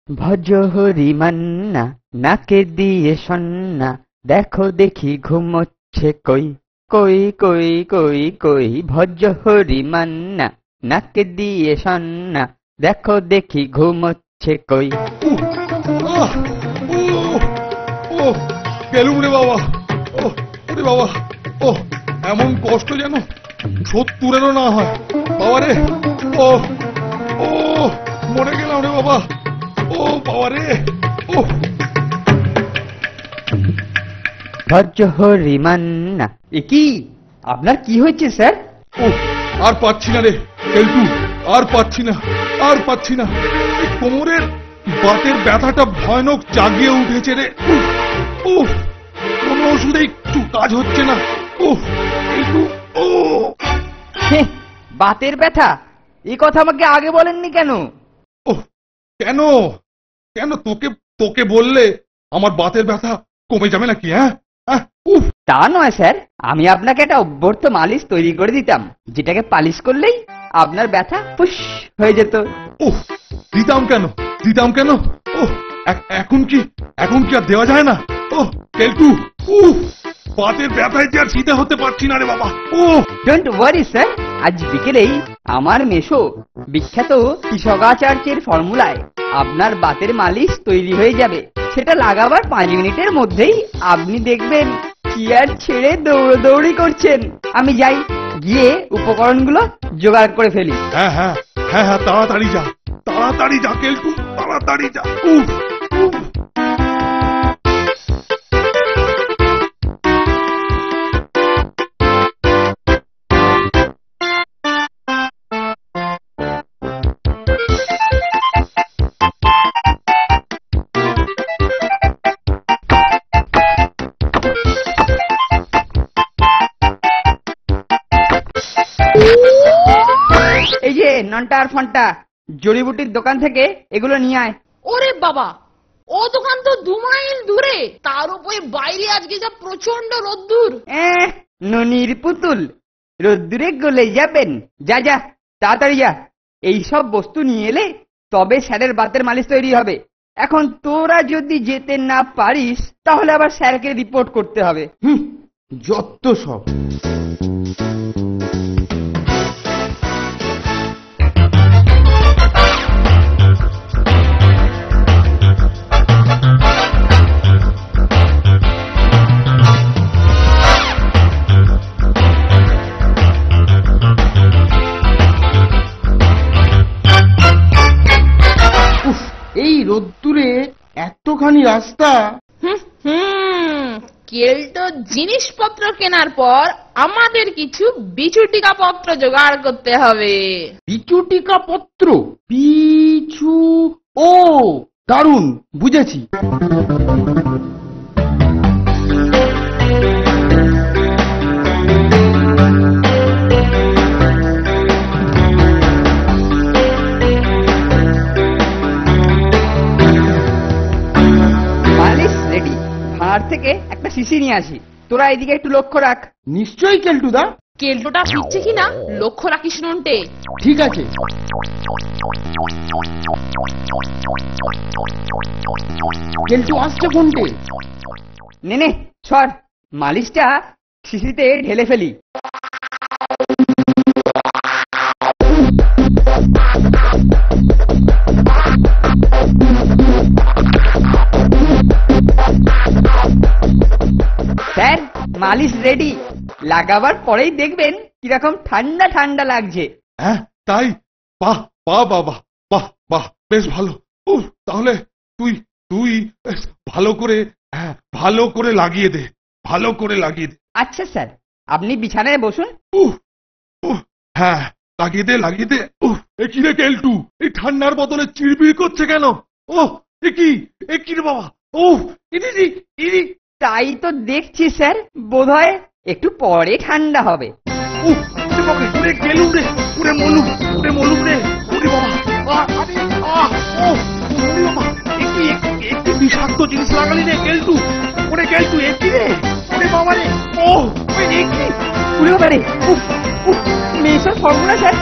ভজহরি মান্না নাকে দিয়ে সন্না, দেখো দেখি ঘুমোচ্ছে কই কই কই কই কই। ভজহরি মান্না নাকে দিয়ে সন্না, দেখো দেখি ঘুমোচ্ছে কই। গেলুম রে বাবা, ওরে বাবা, এমন কষ্ট যেন 70-এরও না হয় বাবা রে। ও ও মরে গেলাম রে বাবা, ও বাবা রে। ভজহরি মান্না। এ কি, আপনার কি হয়েছে স্যার? আর পাচ্ছি না রে কেলটু, আর পাচ্ছি না, আর পাচ্ছি না। কোমরের বাতের ব্যথাটা ভয়ানক জাগিয়ে উঠেছে রে। কোন ওষুধে একটু কাজ হচ্ছে না। বাতের ব্যথা? এই কথা আমাকে আগে বলেননি কেন? কেন কেন তোকে তোকে বললে আমার বাতের ব্যথা কমে যাবে নাকি? হ্যাঁ, তা নয় স্যার, আমি আপনাকে একটা অভ্যর্থ মালিশ তৈরি করে দিতাম, যেটাকে পালিশ করলেই আপনার ব্যথা ফুস হয়ে যেত। দিতাম কেন, দিতাম কেন? এখন কি আর দেওয়া যায় না? কেলটু, বাতের ব্যথায় যে আর শীতে হতে পারছি না রে বাবা। ডোন্ট ওয়ারি স্যার, আজ বিকেলেই আমার মেশো বিখ্যাত কৃষকাচার্যের ফর্মুলায় আপনার বাতের মালিশ তৈরি হয়ে যাবে। সেটা লাগাবার 5 মিনিটের মধ্যেই আপনি দেখবেন চেয়ার ছেড়ে দৌড়দৌড়ি করছেন। আমি যাই, গিয়ে উপকরণগুলো জোগাড় করে ফেলি। হ্যাঁ হ্যাঁ হ্যাঁ হ্যাঁ, তাড়াতাড়ি যা, তাড়াতাড়ি যা কেলটু, তাড়াতাড়ি যা। এই যে নন্টা আর ফন্টা, জড়িবুটির দোকান থেকে এগুলো নিয়ে আয়। ওরে বাবা, ও দোকান তো 2 মাইল দূরে, তার উপরে বাইরে আজকে যা প্রচন্ড রোদ্দুর। ননির পুতুল, রোদ্দুরে গলে যাবেন। যা যা, তাড়াতাড়ি যা। এইসব বস্তু নিয়ে এলে তবে স্যারের বাতের মালিশ তৈরি হবে। এখন তোরা যদি যেতে না পারিস তাহলে আবার স্যারকে রিপোর্ট করতে হবে। যত সব। এই রোদ্দুরে এতখানি রাস্তা। কেলটো জিনিসপত্র কেনার পর আমাদের কিছু বিচুটিকা পত্র জোগাড় করতে হবে। বিচুটিকা পত্র? পিছু, ও দারুণ, বুঝেছি। থেকে একটা শিশি নিয়ে আসি, তোরা এদিকে একটু লক্ষ্য রাখ। নিশ্চয়ই কেলটুদা। কেলটোটা ফিরছে কিনা লক্ষ্য রাখিস নন্টে। ঠিক আছে। কেলটু আসছে কোনটে? নে সর, মালিশটা শিশিতে ঢেলে ফেলি। স্যার, মালিশ রেডি। লাগাবার পরেই দেখবেন কিরকম ঠান্ডা ঠান্ডা লাগছে। হ্যাঁ তাই? বাহ বাহ বাবা, বাহ বাহ, বেশ ভালো। তাহলে তুই তুই ভালো করে লাগিয়ে দে, ভালো করে লাগিয়ে দে। আচ্ছা স্যার, আপনি বিছানায় বসুন। হ্যাঁ, লাগিয়ে দে, লাগিয়ে দে। কি রে কেলটু, এই ঠান্ডার বদলে চিড়বিড় করছে কেন? এ কি রে বাবা? তাই তো দেখছি স্যার, বোধহয় একটু পরে ঠান্ডা হবে। গেলুম রে, ওরে মলুম, ওরে মলুম রে, ওরে বাবা, একটি বিষাক্ত জিনিস লাগালি রে কেলটু। ওরে কেলটু, একটি রে, ওরে বাবা রে, ওরে বাবা রে, মেয়েসব ফর্মুলা স্যার।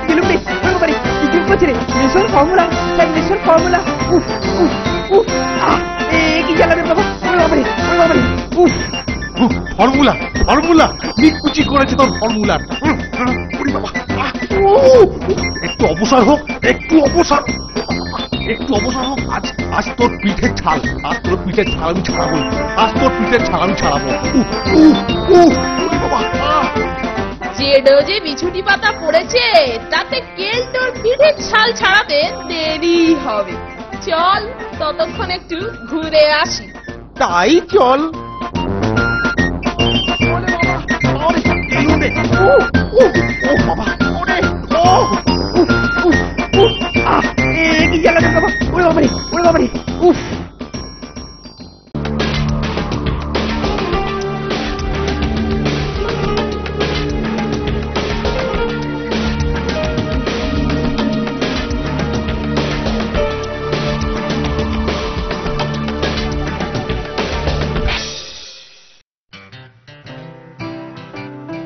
গেলুম রে, ওরে বাবা রে, কি করছে রে? মেশোর ফর্মুলা স্যার, মেশোর ফর্মুলা। উফ উফ উফ, কি জ্বালা রে বাবা, ওরে বাবারে, ওরে বাবারে, উফ। ফর্মুলা ফর্মুলা নিকুচি করেছে তোর ফর্মুলা। একটু অবসর হোক, একটু অবসর, একটু অবসর হোক। আজ আজ তোর পিঠের ছাল, আজ তোর পিঠের ছাল আমি ছাড়াবো, আজ তোর পিঠের ছাল আমি ছাড়াবো। বাবা, যে ডোজে বিছুটি পাতা পড়েছে তাতে কেলটোর পিঠের ছাল ছাড়াতে দেরি হবে। চল ততক্ষণ একটু ঘুরে আসি। তাই চল। কি জ্বালা রে বাবা, ওরে বাবারে, ওরে বাবারে, উফ।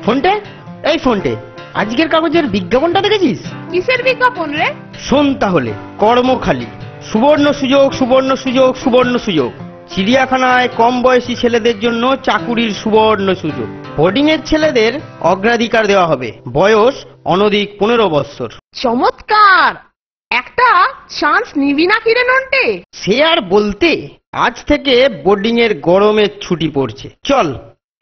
ফোনটে, এই ফোনটে, আজকের কাগজের বিজ্ঞাপনটা দেখেছিস? কিসের বিজ্ঞাপন রে? শোন তাহলে, কর্মখালি, সুবর্ণ সুযোগ, সুবর্ণ সুযোগ, সুবর্ণ সুযোগ। চিড়িয়াখানায় কম বয়সী ছেলেদের জন্য চাকুরির সুবর্ণ সুযোগ। বোর্ডিং এর ছেলেদের অগ্রাধিকার দেওয়া হবে, বয়স অনধিক 15 বৎসর। চমৎকার, একটা চান্স নিবি না কিরে নন্টে? সে আর বলতে, আজ থেকে বোর্ডিং এর গরমের ছুটি পড়ছে। চল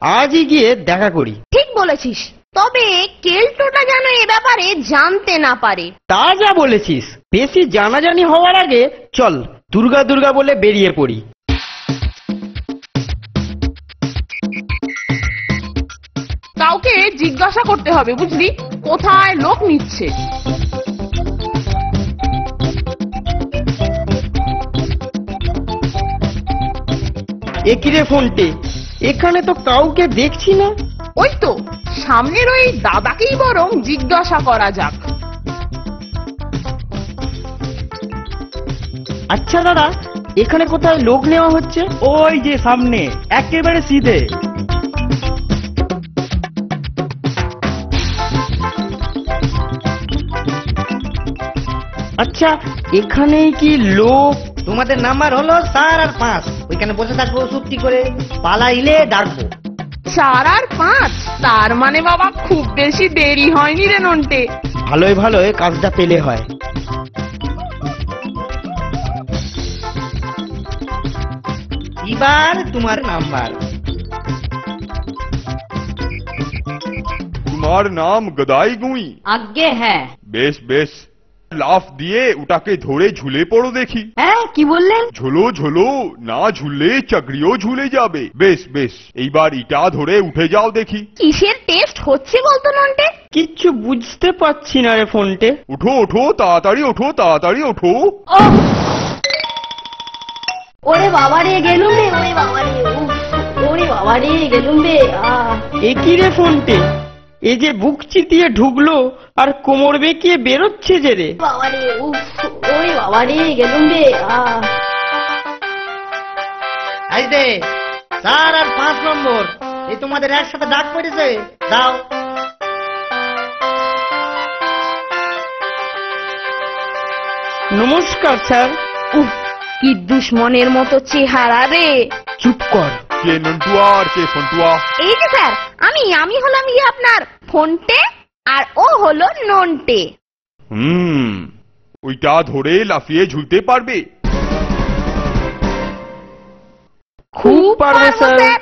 আজই গিয়ে দেখা করি। ঠিক বলেছিস, তবে কেলটোটা যেন এ ব্যাপারে জানতে না পারে। তা যা বলেছিস, বেশি জানাজানি হওয়ার আগে চল দুর্গা দুর্গা বলে বেরিয়ে পড়ি। কাউকে জিজ্ঞাসা করতে হবে বুঝলি, কোথায় লোক নিচ্ছে। একিরে ফোনটে, এখানে তো কাউকে দেখছি না। ওই তো সামনের ওই দাদাকেই বরং জিজ্ঞাসা করা যাক। আচ্ছা দাদা, এখানে কোথায় লোক নেওয়া হচ্ছে? ওই যে সামনে একেবারে সিধে। আচ্ছা, এখানেই কি লোক? তোমাদের নাম্বার হলো 4 আর 5। ওইখানে বসে থাকবো চুপটি করে, পালাইলে ডাকবো। 4 আর 5, তার মানে বাবা খুব বেশি দেরি হয়নি রে নন্টে। ভালোই ভালোই কাজটা পেলে হয়। এবার তোমার নাম্বার। তোমার নাম গদাই গুঁই? আজ্ঞে হ্যাঁ। বেশ বেশ, লাফ দিয়ে ওটাকে ধরে ঝুলে পড়ো দেখি। হ্যাঁ, কি বললেন? ঝোলো ঝোলো, না ঝুললে চাকরিও ঝুলে যাবে। বেশ বেশ, এইবার ইটা ধরে উঠে যাও দেখি। কিসের টেস্ট হচ্ছে বলতো নন্টে? কিচ্ছু বুঝতে পারছি না রে ফোনটে। উঠো ওঠো, তাড়াতাড়ি ওঠো, তাড়াতাড়ি ওঠো। ওরে বাবা রে গেলুম রে, ওরে বাবা রে, ওরে বাবা রে গেলুম রে। একই রে ফোনটে, এ যে বুক চিতিয়ে ঢুকলো আর কোমর বেঁকিয়ে বেরোচ্ছে যে রে। বাবা রে, ওরে বাবা রে গেলুম রে। আজ দে 4 আর 5 নম্বর, এই তোমাদের একসাথে ডাক পড়েছে, দাও। নমস্কার স্যার। কি দুশ্মনের মতো চেহারা রে। চুপ কর। কে নন্টুয়া আর কে ফন্টুয়া? এই যে স্যার, আমি হলাম ইয়ে আপনার ফোনটে, আর ও হলো নন্টে। ওইটা ধরে লাফিয়ে ঝুলতে পারবে? খুব পারবে স্যার।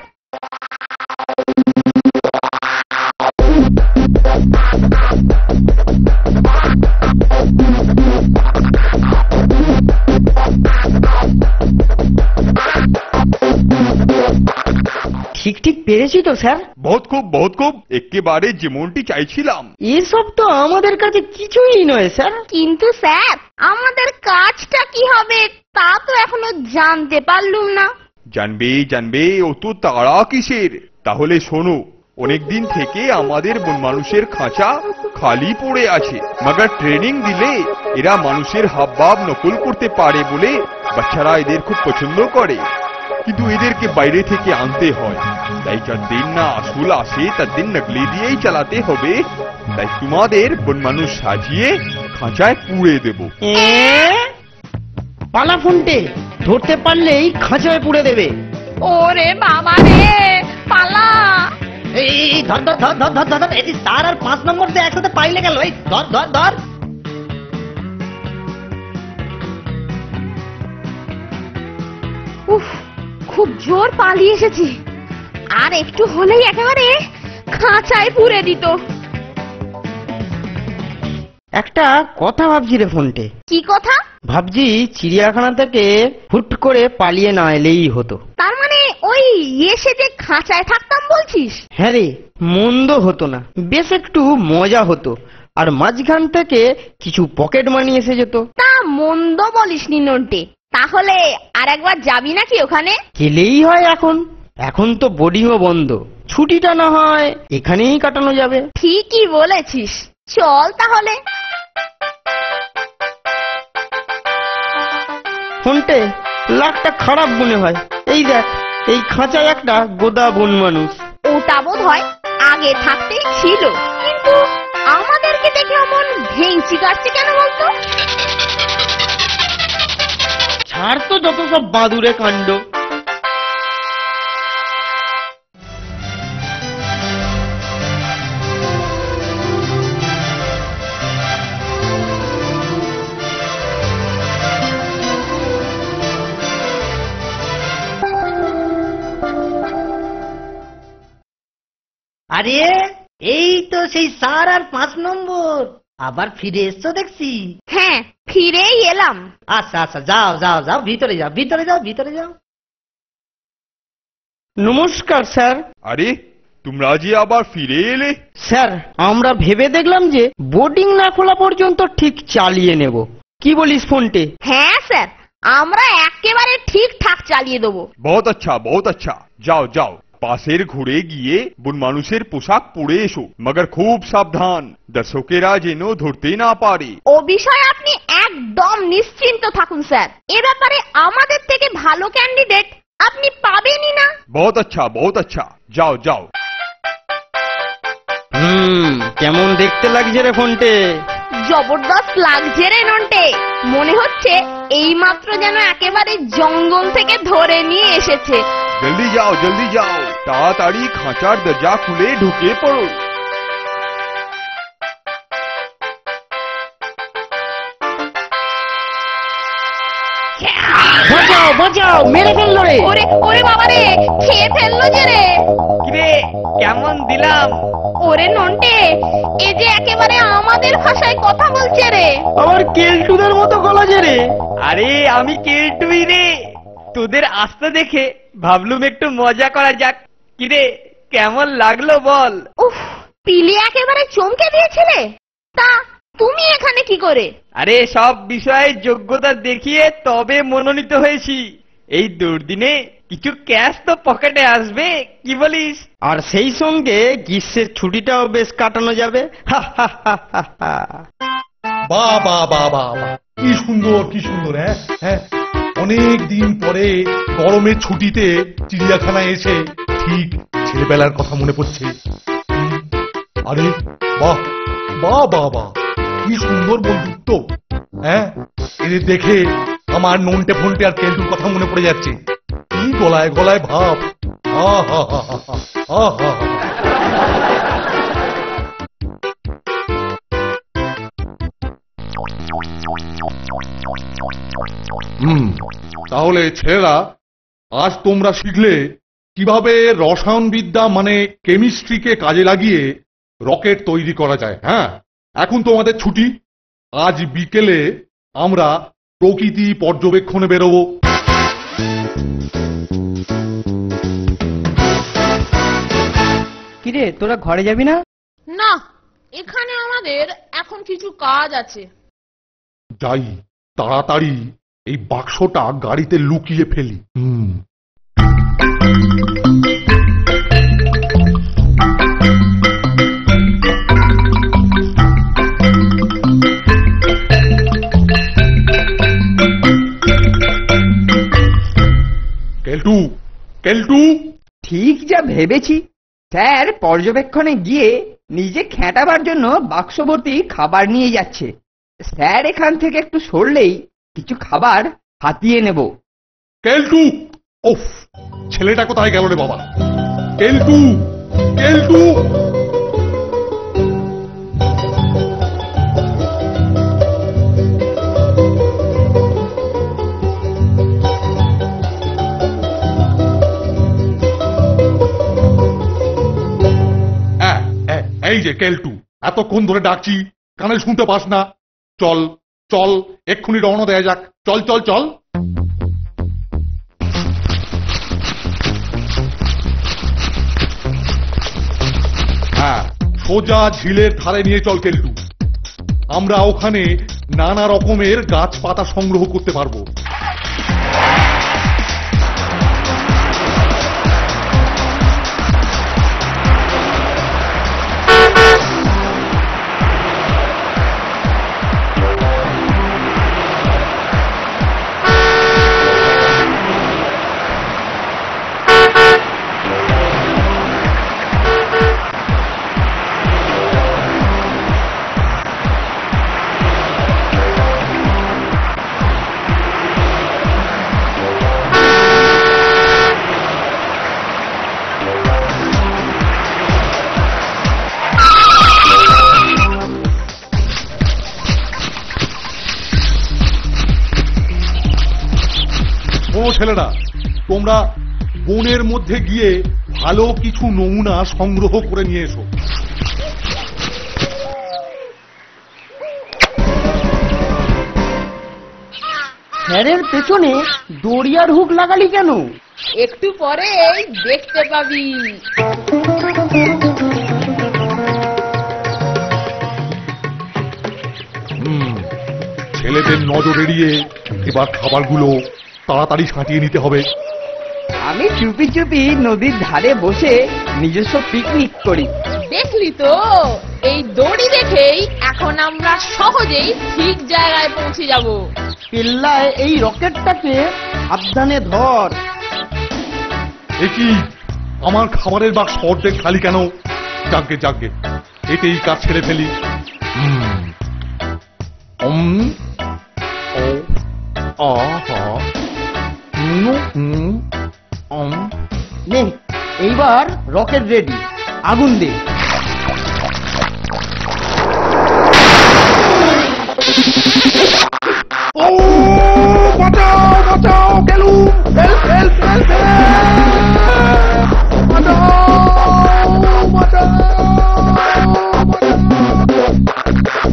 ঠিক ঠিক পেরেছি তো স্যার? বহুত খুব, বহুত খুব, একেবারে যেমনটি চাইছিলাম। এসব তো আমাদের কাছে কিছুই নয় স্যার। কিন্তু স্যার, আমাদের কাজটা কি হবে তা তো এখনো জানতে পারলুম না। জানবে জানবে, ও তো তাড়া কিসের? তাহলে শোনো, অনেকদিন থেকে আমাদের বন মানুষের খাঁচা খালি পড়ে আছে, মগর ট্রেনিং দিলে এরা মানুষের হাবভাব নকল করতে পারে বলে বাচ্চারা এদের খুব পছন্দ করে। কিন্তু এদেরকে বাইরে থেকে আনতে হয়, তাই যার দিন না আসল আসে তার দিন নকলি দিয়েই চালাতে হবে। তাই তোমাদের বন মানুষ সাজিয়ে খাঁচায় পুড়ে দেব। পালা ফোনটে, ধরতে পারলেই খাঁচায় পুড়ে দেবে। ওরে বাবা রে, পালা। এই ধর ধর ধর ধর ধর ধর, এই 4 আর 5 নম্বর যে একসাথে পাইলে গেল, এই ধর ধর ধর। উফ, খুব জোর পালিয়ে এসেছি, আর একটু হলেই একেবারে খাঁচায় পুরে দিত। একটা কথা ভাবছি রে ফোনটে। কি কথা? ভাবছি চিড়িয়াখানা থেকে হুট করে পালিয়ে না এলেই হতো। তার মানে ওই এসে যে খাঁচায় থাকতাম বলছিস? হ্যাঁ রে, মন্দ হতো না, বেশ একটু মজা হতো, আর মাঝখান থেকে কিছু পকেট মানি এসে যেত। তা মন্দ বলিসনি নন্টে, তাহলে আর একবার যাবি নাকি ওখানে? গেলেই হয়। এখন তো বোর্ডিংও বন্ধ, ছুটিটা না হয় এখানেই কাটানো যাবে। ঠিকই বলেছিস, চল তাহলে। ফোনটে, লাখটা খারাপ মনে হয়। এই দেখ, এই খাঁচায় একটা গোদা বন মানুষ। ওটা বোধ হয় আগে থাকতেই ছিল, কিন্তু আমাদেরকে দেখে অমন ভেঙচি কাটছে কেন বলতো? ছাড় তো যত সব বাদুরে কাণ্ড। আরে এই তো সেই 4 আর 5 নম্বর, আবার ফিরে এসছো দেখছি। হ্যাঁ, ফিরেই এলাম। আচ্ছা আচ্ছা, যাও যাও যাও, ভিতরে যাও ভিতরে যাও ভিতরে যাও। নমস্কার স্যার। আরে তোমরা যে আবার ফিরে এলে? স্যার, আমরা ভেবে দেখলাম যে বোর্ডিং না খোলা পর্যন্ত ঠিক চালিয়ে নেব। কি বলিস ফোনটে? হ্যাঁ স্যার, আমরা একেবারে ঠিকঠাক চালিয়ে দেবো। বহুত আচ্ছা বহুত আচ্ছা, যাও যাও, পাশের ঘুরে গিয়ে বন মানুষের পোশাক পরে এসো, মগর খুব সাবধান, দর্শকেরা যেন ধরতে না পারে। ও বিষয়ে আপনি একদম নিশ্চিন্ত থাকুন স্যার, এ ব্যাপারে আমাদের থেকে ভালো ক্যান্ডিডেট আপনি পাবেনই না। বহুত আচ্ছা, যাও যাও। কেমন দেখতে লাগছে রে ফোনটে? জবরদস্ত লাগছে রে নন্টে, মনে হচ্ছে এইমাত্র যেন একেবারে জঙ্গল থেকে ধরে নিয়ে এসেছে। জলদি যাও, তাড়াতাড়ি খাঁচার দরজা খুলে ঢুকে পড়ো। বাঁচাও বাঁচাও, মেরে ফেললো রে। ওরে ওরে বাবা রে, খেয়ে ফেললো যে রে। কিরে, কেমন দিলাম? ওরে নন্টে, এ যে একেবারে আমাদের ভাষায় কথা বলছে রে। আবার কেলটুদের মতো গলাছে রে। আরে আমি কেলটুই রে, তোদের আসতে দেখে ভাবলুম একটু মজা করা যাক। কিরে, কেমন লাগলো বল? উফ, পিলে একেবারে চমকে দিয়েছিলে। তা তুমি এখানে কি করে? আরে সব বিষয়ে যোগ্যতা দেখিয়ে তবে মনোনীত হয়েছি। এই দুর্দিনে কিছু ক্যাশ তো পকেটে আসবে, কি বলিস? আর সেই সঙ্গে গ্রীষ্মের ছুটিটাও বেশ কাটানো যাবে। বাহ বাহ বাহ বাহ বাহ, কি সুন্দর। হ্যাঁ হ্যাঁ, অনেক দিন পরে গরমের ছুটিতে চিড়িয়াখানায় এসে ঠিক ছেলেবেলার কথা মনে পড়ছে। আরে বাহ বাহ বাহ বাহ, কি সুন্দর বন্ধুত্ব। হ্যাঁ, এদের দেখে আমার নন্টে ফন্টে আর কেলটুর কথা মনে পড়ে যাচ্ছে। কি গলায় গলায় ভাব। তাহলে ছেলেরা, আজ তোমরা শিখলে কিভাবে রসায়নবিদ্যা মানে কেমিস্ট্রিকে কাজে লাগিয়ে রকেট তৈরি করা যায়। হ্যাঁ, এখন তোমাদের ছুটি। আজ বিকেলে আমরা প্রকৃতি পর্যবেক্ষণে বেরোবো। কিরে, তোরা ঘরে যাবি না? না, এখানে আমাদের এখন কিছু কাজ আছে। যাই, তাড়াতাড়ি এই বাক্সটা গাড়িতে লুকিয়ে ফেলি। কেলটু, কেলটু। ঠিক যা ভেবেছি। স্যার পর্যবেক্ষণে গিয়ে নিজে খেটাবার জন্য বাক্স ভর্তি খাবার নিয়ে যাচ্ছে। স্যার এখান থেকে একটু সরলেই কিছু খাবার হাতিয়ে নেব। কেলটু, ওফ, ছেলেটা কোথায় গেল রে বাবা? কেলটু, কেলটু। এই যে কেলটু, এতক্ষণ ধরে ডাকছি, কানে শুনতে পাস না? চল চল, এক্ষুনি রওনা দেয়া যাক। চল চল চল। হ্যাঁ, সোজা ঝিলের ধারে নিয়ে চল কেলটু। আমরা ওখানে নানা রকমের গাছপাতা সংগ্রহ করতে পারবো। ও ছেলেরা, তোমরা বনের মধ্যে গিয়ে ভালো কিছু নমুনা সংগ্রহ করে নিয়ে এসো। স্যারের পেছনে দড়িয়ার হুক লাগালি কেন? একটু পরেই দেখতে পাবি। ছেলেদের নজর এড়িয়ে এবার খাবারগুলো তাড়াতাড়ি সাঁটিয়ে নিতে হবে। আমি চুপি চুপি নদীর ধারে বসে নিজস্ব পিকনিক করি। দেখলি তো, এই দড়ি দেখেই এখন আমরা সহজেই ঠিক জায়গায় পৌঁছে যাব। পেল্লায় এই রকেটটাকে সাবধানে ধর। এ কি, আমার খাবারের বাক্স অর্ধেক খালি কেন? যাকে যাকে, এতেই কাজ ছেড়ে ফেলি। নে, এইবার রকেট রেডি, আগুন দে। ও বাঁচাও বাঁচাও, গেলু, হেল্প হেল্প হেল্প, বাঁচাও বাঁচাও।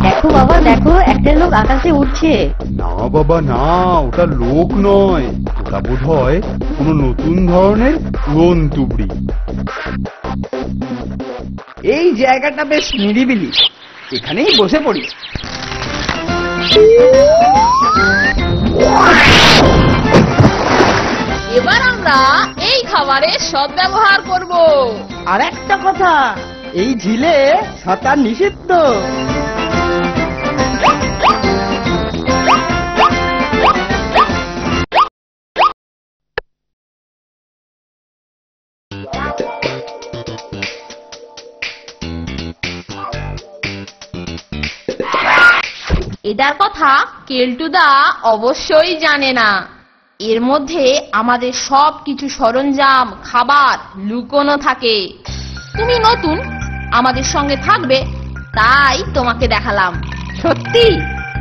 দেখো বাবা, দেখো একটা লোক আকাশে উঠছে। না বাবা না, ওটা লোক নয়, ওটা বোধ হয় কোনো নতুন ধরনের উড়ন তুবড়ি। এই জায়গাটা বেশ নিরিবিলি, এখানেই বসে পড়ি। এবার আমরা এই খাবারের সদ্ব্যবহার করব। আর একটা কথা, এই ঝিলে সাঁতার নিষিদ্ধ। এটার কথা কেলটুদা অবশ্যই জানে না। এর মধ্যে আমাদের সব কিছু সরঞ্জাম, খাবার লুকোনো থাকে। তুমি নতুন, আমাদের সঙ্গে থাকবে, তাই তোমাকে দেখালাম। সত্যি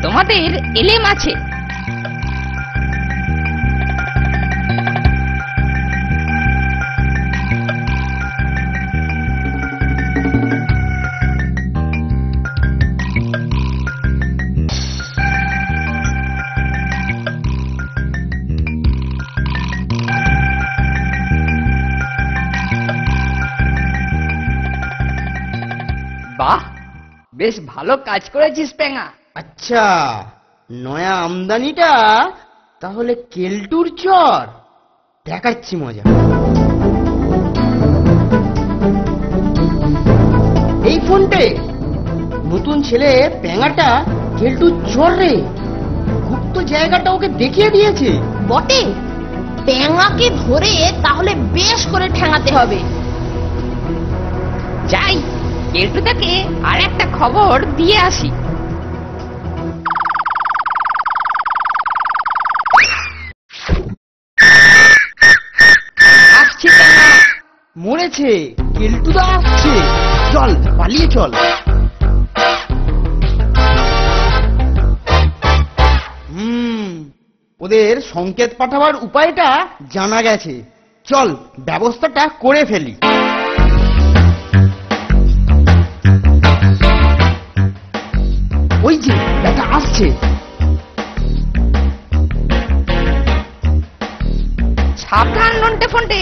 তোমাদের এলেম আছে। বাহ, বেশ ভালো কাজ করেছিস পেঙা। আচ্ছা, নয়া আমদানিটা তাহলে কেলটুর চর। দেখাচ্ছি মজা। এই ফোনটে নতুন ছেলে পেঙাটা কেলটুর চর রে। গুপ্ত জায়গাটা ওকে দেখিয়ে দিয়েছে। বটে, ট্যাঙাকে ধরে তাহলে বেশ করে ঠ্যাঙাতে হবে। যাই, কেলটুদাকে আর একটা খবর দিয়ে আসি। পড়েছে, কেলটুদা আসছে, চল পালিয়ে চল। ওদের সংকেত পাঠাবার উপায়টা জানা গেছে, চল ব্যবস্থাটা করে ফেলি। ওই যে ব্যাটা আসছে। সাবধান নন্টে ফন্টে,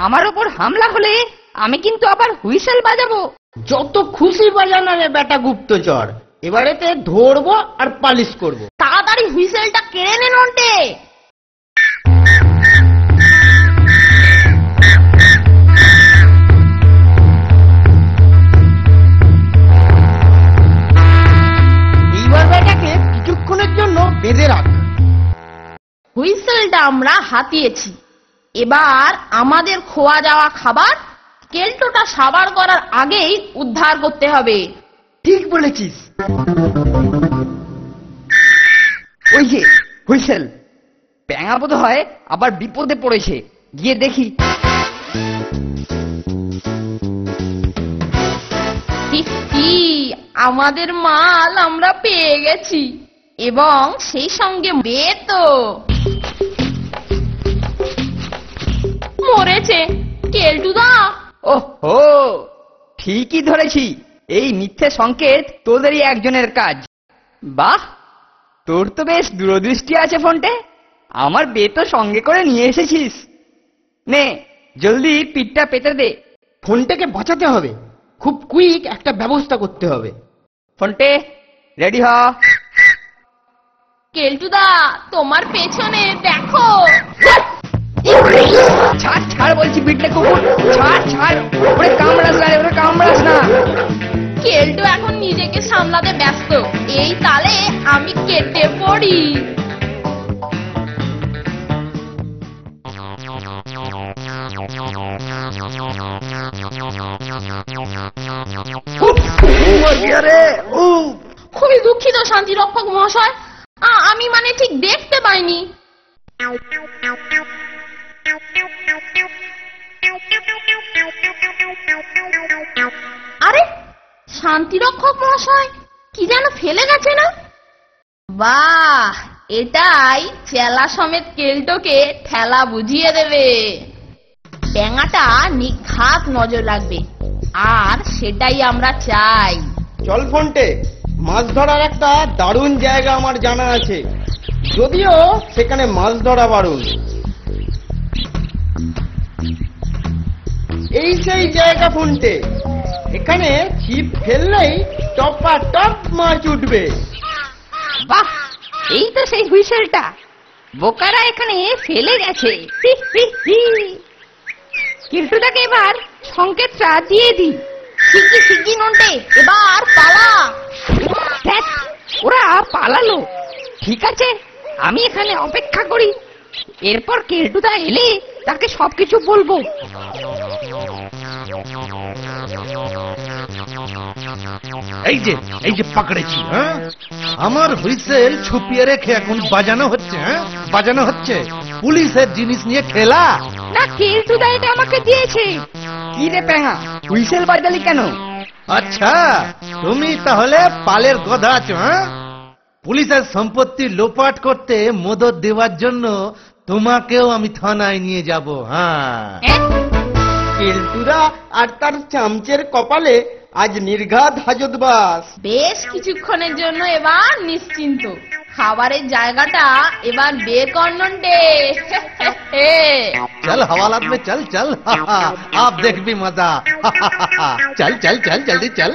আমার ওপর হামলা হলে আমি কিন্তু আবার হুইসেল বাজাবো। যত খুশি বাজানা রে ব্যাটা গুপ্তচর, এবারেতে ধরবো আর পালিশ করব। তাড়াতাড়ি হুইসেলটা কেড়ে নে নন্টে। এইবার ব্যাটাকে কিছুক্ষণের জন্য বেঁধে রাখ। হুইসেলটা আমরা হাতিয়েছি, এবার আমাদের খোয়া যাওয়া খাবার কেল্টোটা সাবার করার আগেই উদ্ধার করতে হবে। ঠিক বলেছিস। ওই যে হুইসেল, প্যাঙা বোধ হয় আবার বিপদে পড়েছে, গিয়ে দেখি। হি, আমাদের মাল আমরা পেয়ে গেছি, এবং সেই সঙ্গে বেতো মরেছে। কেলটুদা, ওহো, ঠিকই ধরেছি, এই মিথ্যে সংকেত তোদেরই একজনের কাজ। বাহ, তোর তো বেশ দূরদৃষ্টি আছে ফন্টে, আমার বেতো সঙ্গে করে নিয়ে এসেছিস। নে জলদি পিঠটা পেতে দে। ফোনটাকে বাঁচাতে হবে, খুব কুইক একটা ব্যবস্থা করতে হবে। ফন্টে রেডি হ। কেলটুদা, তোমার পেছনে দেখো। ছাড় ছাড় বলছি, পিঠটা কুকুর, ছাড় ছাড়, ওরে কামড়াস না রে, ওরে কামড়াস না। কেলটু এখন নিজেকে সামলাতে ব্যস্ত, এই তালে আমি কেটে পড়ি। খুবই দুঃখিত শান্তি রক্ষক মহাশয়, আমি মানে ঠিক দেখতে পাইনি। আরে শান্তিরক্ষক মহাশয় কি যেন ফেলে গেছে না? বাহ, এটাই চেলা সমেত কেল্টোকে ঠেলা বুঝিয়ে দেবে। ব্যাঙাটা নিঘাত নজর রাখবে, আর সেটাই আমরা চাই। চল ফোনটে, মাছ ধরার একটা দারুণ জায়গা আমার জানা আছে, যদিও সেখানে মাছ ধরা বারণ। এই সেই জায়গা ফোনটে, এখানে ছিপ ফেললেই টপা টপ মাছ উঠবে। বাহ, এই তো সেই হুইসেলটা বোকারা এখানে ফেলে গেছে। কিল্টুটাকে এবার সংকেতটা দিয়ে দি। শিগগির শিগগির নন্টে, এবার পালা। দেখ, ওরা পালালো। ঠিক আছে, আমি এখানে অপেক্ষা করি, এরপর কেলটুদা এলে তাকে সবকিছু বলবো। এই যে পাকড়েছি। হ্যাঁ, আমার হুইসেল ছুপিয়ে রেখে এখন বাজানো হচ্ছে। হ্যাঁ, বাজানো হচ্ছে, পুলিশের জিনিস নিয়ে খেলা। না, কেলটুদা এটা আমাকে দিয়েছে। কি রে প্যাঙা, হুইসেল বাজালি কেন? আচ্ছা, তুমি তাহলে পালের গধা আছো। হ্যাঁ, পুলিশের সম্পত্তি লোপাট করতে মদত দেওয়ার জন্য তোমাকেও আমি থানায় নিয়ে যাব। হ্যাঁ, কেলটুরা আর তার চামচের কপালে আজ নির্ঘাত হাজতবাস। বেশ কিছুক্ষণের জন্য এবার নিশ্চিন্ত, খাবারের জায়গাটা এবার বের কর নন্টে। चल हवालात में चल चल। आप देख भी मजा। चल चल चल जल्दी चल।